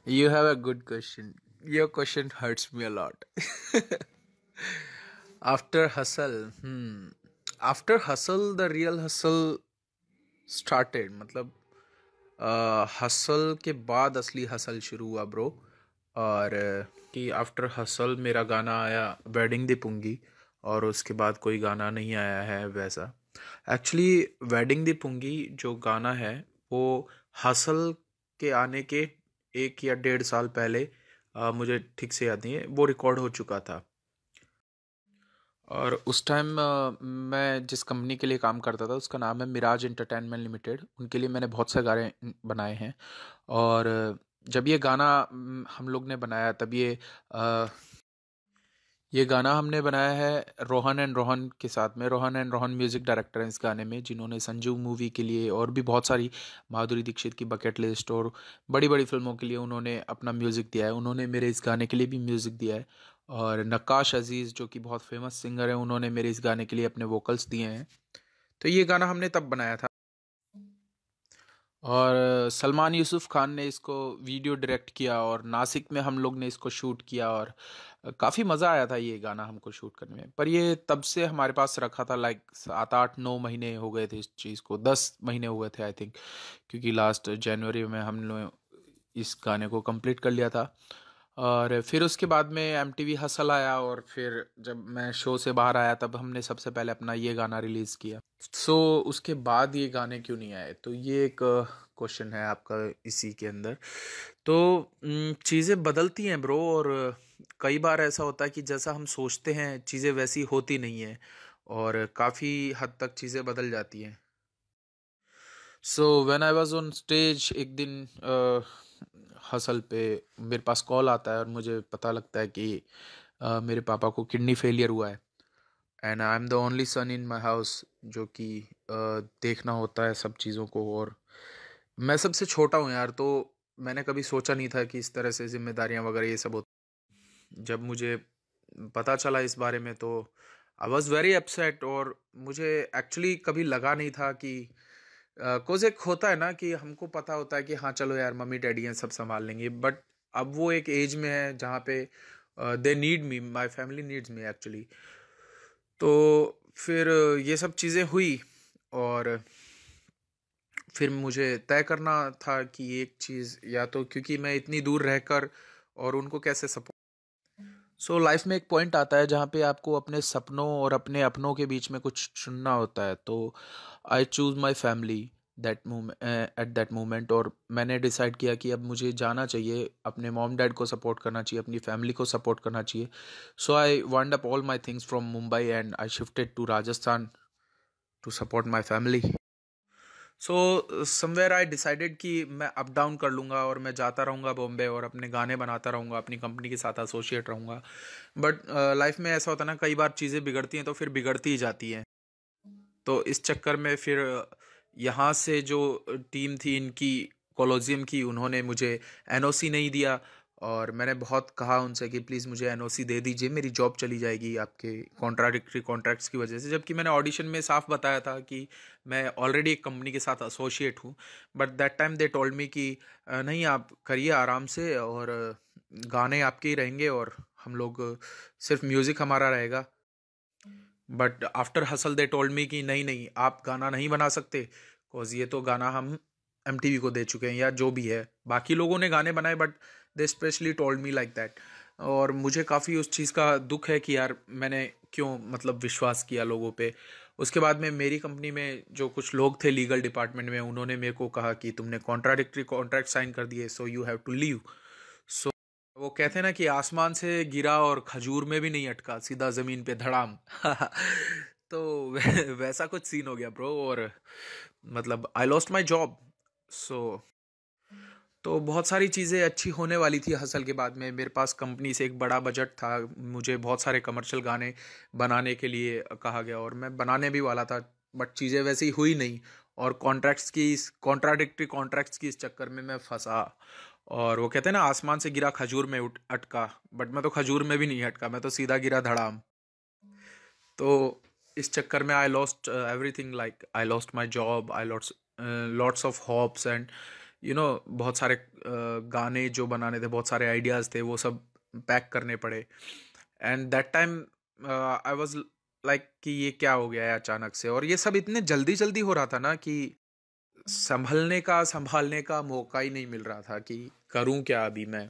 You have a good question. Your question hurts me a lot. After hustle, after hustle, the real hustle started. मतलब hustle के बाद असली hustle शुरू हुआ bro. और कि आफ्टर हसल मेरा गाना आया वेडिंग दी पुंगी, और उसके बाद कोई गाना नहीं आया है वैसा। एक्चुअली वेडिंग दी पुंगी जो गाना है वो हसल के आने के 1 या 1.5 साल पहले, मुझे ठीक से याद नहीं है, वो रिकॉर्ड हो चुका था। और उस टाइम मैं जिस कंपनी के लिए काम करता था उसका नाम है मिराज एंटरटेनमेंट लिमिटेड। उनके लिए मैंने बहुत से गाने बनाए हैं। और जब ये गाना हम लोग ने बनाया तब ये गाना हमने बनाया है रोहन एंड रोहन के साथ में। Rohan and Rohan music director हैं इस गाने में, जिन्होंने संजू मूवी के लिए और भी बहुत सारी, माधुरी दीक्षित की बकेट लिस्ट और बड़ी बड़ी फिल्मों के लिए उन्होंने अपना म्यूज़िक दिया है। उन्होंने मेरे इस गाने के लिए भी म्यूज़िक दिया है। और नक्काश अजीज़ जो कि बहुत फेमस सिंगर हैं, उन्होंने मेरे इस गाने के लिए अपने वोकल्स दिए हैं। तो ये गाना हमने तब बनाया था। और सलमान यूसुफ खान ने इसको वीडियो डायरेक्ट किया और नासिक में हम लोग ने इसको शूट किया। और काफ़ी मज़ा आया था ये गाना हमको शूट करने में। पर ये तब से हमारे पास रखा था, लाइक 7 8 9 महीने हो गए थे इस चीज़ को, 10 महीने हुए थे आई थिंक, क्योंकि लास्ट जनवरी में हम लोग इस गाने को कंप्लीट कर लिया था। और फिर उसके बाद में MTV हसल आया, और फिर जब मैं शो से बाहर आया तब हमने सबसे पहले अपना ये गाना रिलीज़ किया। सो उसके बाद ये गाने क्यों नहीं आए, तो ये एक क्वेश्चन है आपका इसी के अंदर। तो चीज़ें बदलती हैं ब्रो, और कई बार ऐसा होता है कि जैसा हम सोचते हैं चीज़ें वैसी होती नहीं हैं, और काफ़ी हद तक चीज़ें बदल जाती हैं। So when I was on stage एक दिन हसल पे मेरे पास कॉल आता है और मुझे पता लगता है कि मेरे पापा को किडनी फेलियर हुआ है। And I am the only son in my house, जो कि देखना होता है सब चीज़ों को। और मैं सबसे छोटा हूँ यार, तो मैंने कभी सोचा नहीं था कि इस तरह से जिम्मेदारियाँ वगैरह ये सब होती। जब मुझे पता चला इस बारे में तो आई वॉज वेरी अपसेट। और मुझे एक्चुअली कभी लगा नहीं था कि कोई एक होता है ना कि हमको पता होता है कि हाँ चलो यार मम्मी डैडी हैं सब संभाल लेंगे, बट अब वो एक एज में है जहाँ पे they need me, my family needs me actually. तो फिर ये सब चीज़ें हुई, और फिर मुझे तय करना था कि एक चीज़, या तो क्योंकि मैं इतनी दूर रहकर और उनको कैसे सपोर्ट। सो लाइफ में एक पॉइंट आता है जहाँ पे आपको अपने सपनों और अपने अपनों के बीच में कुछ चुनना होता है। तो I choose my family that moment, at that moment. और मैंने डिसाइड किया कि अब मुझे जाना चाहिए, अपने मॉम डैड को सपोर्ट करना चाहिए, अपनी फैमिली को सपोर्ट करना चाहिए। So I wound up all my things from Mumbai and I shifted to Rajasthan to support my family. So somewhere I decided कि मैं अप डाउन कर लूँगा और मैं जाता रहूँगा बॉम्बे और अपने गाने बनाता रहूँगा, अपनी कंपनी के साथ एसोसिएट रहूँगा। बट लाइफ में ऐसा होता है ना, कई बार चीज़ें बिगड़ती हैं तो फिर बिगड़ती ही जाती हैं। तो इस चक्कर में फिर यहाँ से जो टीम थी इनकी, कोलोजियम की, उन्होंने मुझे एनओसी नहीं दिया। और मैंने बहुत कहा उनसे कि प्लीज़ मुझे एनओसी दे दीजिए, मेरी जॉब चली जाएगी आपके कॉन्ट्राडिक्टरी कॉन्ट्रैक्ट्स की वजह से। जबकि मैंने ऑडिशन में साफ बताया था कि मैं ऑलरेडी एक कंपनी के साथ एसोसिएट हूँ। But that time they told me कि नहीं आप करिए आराम से, और गाने आपके ही रहेंगे और हम लोग सिर्फ म्यूज़िक हमारा रहेगा। But after hustle they told me कि नहीं नहीं आप गाना नहीं बना सकते, बिकॉज ये तो गाना हम MTV को दे चुके हैं, या जो भी है बाकी लोगों ने गाने बनाए, but they specially told me like that. और मुझे काफ़ी उस चीज़ का दुख है कि यार मैंने क्यों मतलब विश्वास किया लोगों पे। उसके बाद में मेरी कंपनी में जो कुछ लोग थे लीगल डिपार्टमेंट में, उन्होंने मेरे को कहा कि तुमने कॉन्ट्राडिक्टरी कॉन्ट्रैक्ट साइन कर दिए, so you have to leave. वो कहते हैं ना कि आसमान से गिरा और खजूर में भी नहीं अटका, सीधा जमीन पे धड़ाम। तो वैसा कुछ सीन हो गया ब्रो। और मतलब आई लॉस्ट माई जॉब। सो तो बहुत सारी चीज़ें अच्छी होने वाली थी हसल के बाद में। मेरे पास कंपनी से एक बड़ा बजट था, मुझे बहुत सारे कमर्शियल गाने बनाने के लिए कहा गया और मैं बनाने भी वाला था। बट चीज़ें वैसी हुई नहीं, और कॉन्ट्राडिक्टरी कॉन्ट्रैक्ट्स की इस चक्कर में मैं फंसा। और वो कहते हैं ना आसमान से गिरा खजूर में अटका, बट मैं तो खजूर में भी नहीं अटका, मैं तो सीधा गिरा धड़ाम। तो इस चक्कर में I lost everything, like I lost my job, I lost lots of hopes and बहुत सारे गाने जो बनाने थे, बहुत सारे आइडियाज़ थे, वो सब पैक करने पड़े। And that time I was like कि ये क्या हो गया है अचानक से, और ये सब इतने जल्दी-जल्दी हो रहा था ना कि सँभालने का मौका ही नहीं मिल रहा था कि करूँ क्या अभी मैं?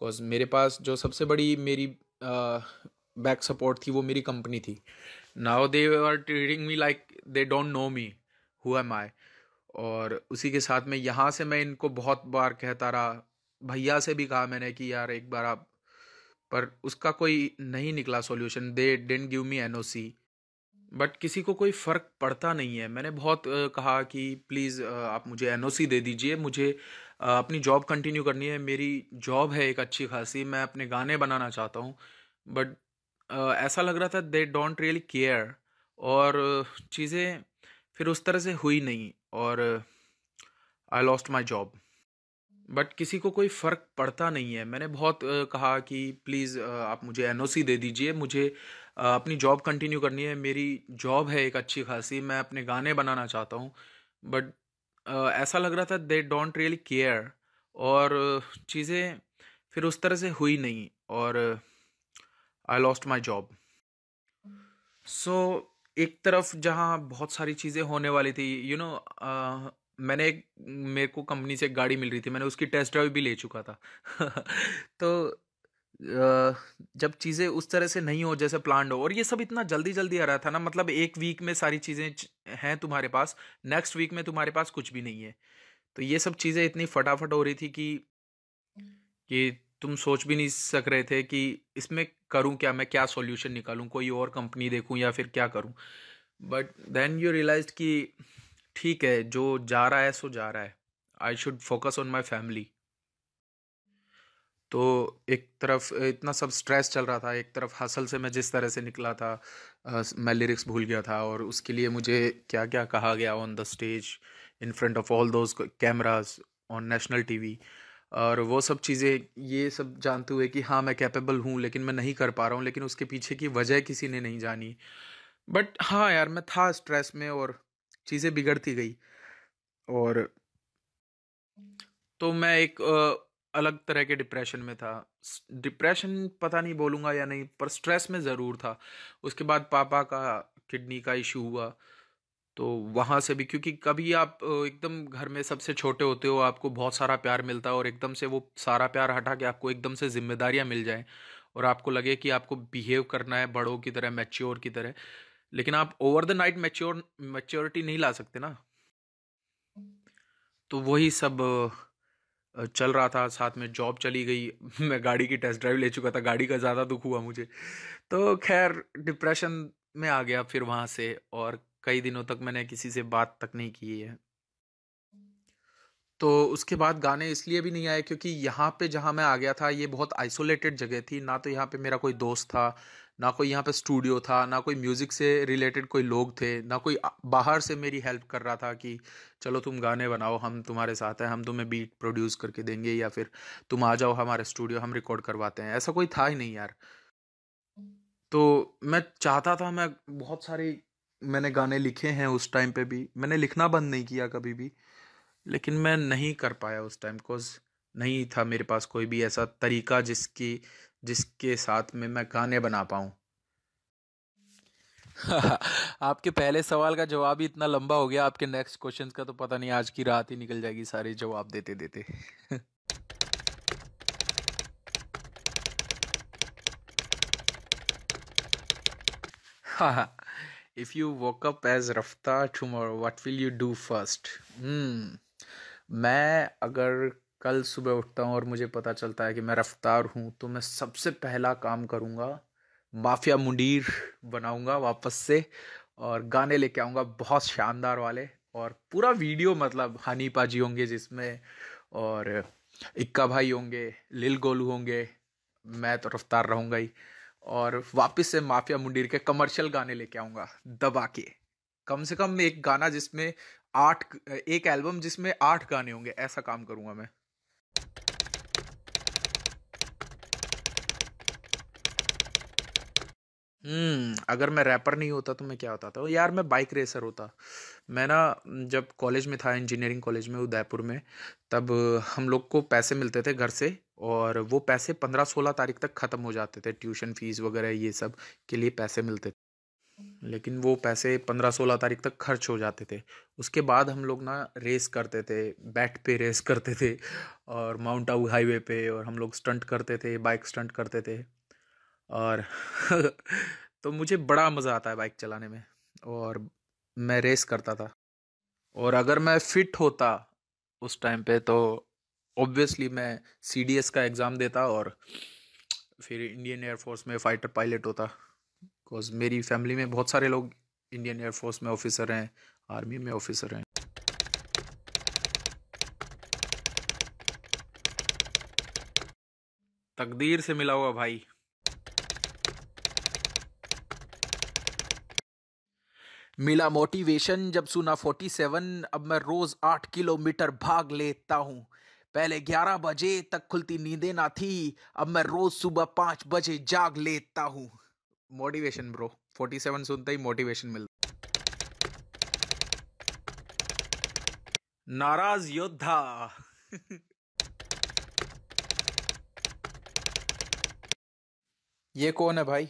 'कॉज़ मेरे पास जो सबसे बड़ी मेरी बैक सपोर्ट थी, वो मेरी कंपनी थी। Now they are treating me like they don't know me, who am I? और उसी के साथ में यहाँ से मैं इनको बहुत बार कहता रहा, भैया से भी कहा मैंने कि यार एक बार आप, पर उसका कोई नहीं निकला solution, they didn't give me NOC. But किसी को कोई फ़र्क पड़ता नहीं है। मैंने बहुत कहा कि प्लीज़ आप मुझे एनओसी दे दीजिए, मुझे अपनी जॉब कंटिन्यू करनी है, मेरी जॉब है एक अच्छी खासी, मैं अपने गाने बनाना चाहता हूँ। बट ऐसा लग रहा था दे डोंट रियली केयर, और चीज़ें फिर उस तरह से हुई नहीं, और I lost my job. But किसी को कोई फ़र्क पड़ता नहीं है। मैंने बहुत कहा कि प्लीज़ आप मुझे एनओसी दे दीजिए, मुझे अपनी जॉब कंटिन्यू करनी है, मेरी जॉब है एक अच्छी खासी, मैं अपने गाने बनाना चाहता हूँ। बट ऐसा लग रहा था दे डोंट रियली केयर, और चीज़ें फिर उस तरह से हुई नहीं, और आई लॉस्ट माई जॉब। सो एक तरफ जहाँ बहुत सारी चीज़ें होने वाली थी, मैंने एक मेरे को कंपनी से एक गाड़ी मिल रही थी, मैंने उसकी टेस्ट ड्राइव भी ले चुका था। तो जब चीज़ें उस तरह से नहीं हो जैसे प्लान्ड हो, और ये सब इतना जल्दी जल्दी आ रहा था ना, मतलब एक वीक में सारी चीज़ें हैं तुम्हारे पास, नेक्स्ट वीक में तुम्हारे पास कुछ भी नहीं है। तो ये सब चीज़ें इतनी फटाफट हो रही थी कि तुम सोच भी नहीं सक रहे थे कि इसमें करूं क्या, मैं क्या सॉल्यूशन निकालूं, कोई और कंपनी देखूं या फिर क्या करूं। बट देन यू रियलाइज कि ठीक है, जो जा रहा है सो जा रहा है, I should focus on my family. तो एक तरफ इतना सब स्ट्रेस चल रहा था, एक तरफ हसल से मैं जिस तरह से निकला था, मैं लिरिक्स भूल गया था, और उसके लिए मुझे क्या क्या कहा गया on the stage, in front of all those cameras, on national TV, और वो सब चीज़ें, ये सब जानते हुए कि हाँ मैं कैपेबल हूँ, लेकिन मैं नहीं कर पा रहा हूँ, लेकिन उसके पीछे की वजह किसी ने नहीं जानी। बट हाँ यार, मैं था स्ट्रेस में, और चीज़ें बिगड़ती गई, और तो मैं एक अलग तरह के डिप्रेशन में था। डिप्रेशन पता नहीं बोलूँगा या नहीं, पर स्ट्रेस में ज़रूर था। उसके बाद पापा का किडनी का इशू हुआ, तो वहाँ से भी, क्योंकि कभी आप एकदम घर में सबसे छोटे होते हो, आपको बहुत सारा प्यार मिलता है, और एकदम से वो सारा प्यार हटा के आपको एकदम से जिम्मेदारियाँ मिल जाएं, और आपको लगे कि आपको बिहेव करना है बड़ों की तरह, मैच्योर की तरह, लेकिन आप ओवर द नाइट मैच्योरिटी नहीं ला सकते ना। तो वही सब चल रहा था, साथ में जॉब चली गई। मैं गाड़ी की टेस्ट ड्राइव ले चुका था, गाड़ी का ज़्यादा दुख हुआ मुझे। तो खैर डिप्रेशन में आ गया फिर वहाँ से, और कई दिनों तक मैंने किसी से बात तक नहीं की है। तो उसके बाद गाने इसलिए भी नहीं आए क्योंकि यहाँ पे जहाँ मैं आ गया था, ये बहुत आइसोलेटेड जगह थी, ना तो यहाँ पे मेरा कोई दोस्त था, ना कोई यहाँ पे स्टूडियो था, ना कोई म्यूज़िक से रिलेटेड कोई लोग थे, ना कोई बाहर से मेरी हेल्प कर रहा था कि चलो तुम गाने बनाओ, हम तुम्हारे साथ हैं, हम तुम्हें बीट प्रोड्यूस करके देंगे, या फिर तुम आ जाओ हमारे स्टूडियो, हम रिकॉर्ड करवाते हैं। ऐसा कोई था ही नहीं यार। तो मैं चाहता था, मैं बहुत सारे मैंने गाने लिखे हैं, उस टाइम पे भी मैंने लिखना बंद नहीं किया कभी भी, लेकिन मैं नहीं कर पाया उस टाइम, कोज नहीं था मेरे पास कोई भी ऐसा तरीका जिसके साथ में मैं गाने बना पाऊँ। आपके पहले सवाल का जवाब ही इतना लंबा हो गया, आपके नेक्स्ट क्वेश्चंस का तो पता नहीं, आज की रात ही निकल जाएगी सारे जवाब देते देते। If you woke up as Raftaar tomorrow what will you do first? मैं अगर कल सुबह उठता हूँ और मुझे पता चलता है कि मैं रफ्तार हूँ, तो मैं सबसे पहला काम करूँगा, माफिया मुंडीर बनाऊँगा वापस से, और गाने लेके आऊँगा बहुत शानदार वाले, और पूरा वीडियो, मतलब हनी पाजी होंगे जिसमें, और इक्का भाई होंगे, लिल गोलू होंगे, मैं तो रफ्तार रहूँगा ही, और वापस से माफिया मुंडीर के कमर्शियल गाने लेके आऊँगा दबा के। कम से कम एक गाना जिसमें एक एल्बम जिसमें 8 गाने होंगे, ऐसा काम करूंगा मैं। अगर मैं रैपर नहीं होता तो मैं क्या होता था यार, मैं बाइक रेसर होता। मैं ना जब कॉलेज में था, इंजीनियरिंग कॉलेज में उदयपुर में, तब हम लोग को पैसे मिलते थे घर से, और वो पैसे 15-16 तारीख तक ख़त्म हो जाते थे, ट्यूशन फीस वगैरह ये सब के लिए पैसे मिलते थे। लेकिन वो पैसे 15-16 तारीख तक खर्च हो जाते थे। उसके बाद हम लोग ना रेस करते थे, बैट पे रेस करते थे, और माउंट आबू हाईवे पे, और हम लोग स्टंट करते थे, बाइक स्टंट करते थे। और तो मुझे बड़ा मज़ा आता है बाइक चलाने में, और मैं रेस करता था। और अगर मैं फिट होता उस टाइम पे, तो ऑब्वियसली मैं सीडीएस का एग्ज़ाम देता, और फिर इंडियन एयरफोर्स में फ़ाइटर पायलट होता। बिकॉज मेरी फैमिली में बहुत सारे लोग इंडियन एयरफोर्स में ऑफिसर हैं, आर्मी में ऑफिसर हैं। तकदीर से मिला हुआ भाई। मिला मोटिवेशन जब सुना 47, अब मैं रोज 8 किलोमीटर भाग लेता हूँ। पहले 11 बजे तक खुलती नींदें ना थी, अब मैं रोज सुबह 5 बजे जाग लेता हूँ। मोटिवेशन ब्रो, 47 सुनते ही मोटिवेशन मिलता। नाराज योद्धा। ये कौन है भाई?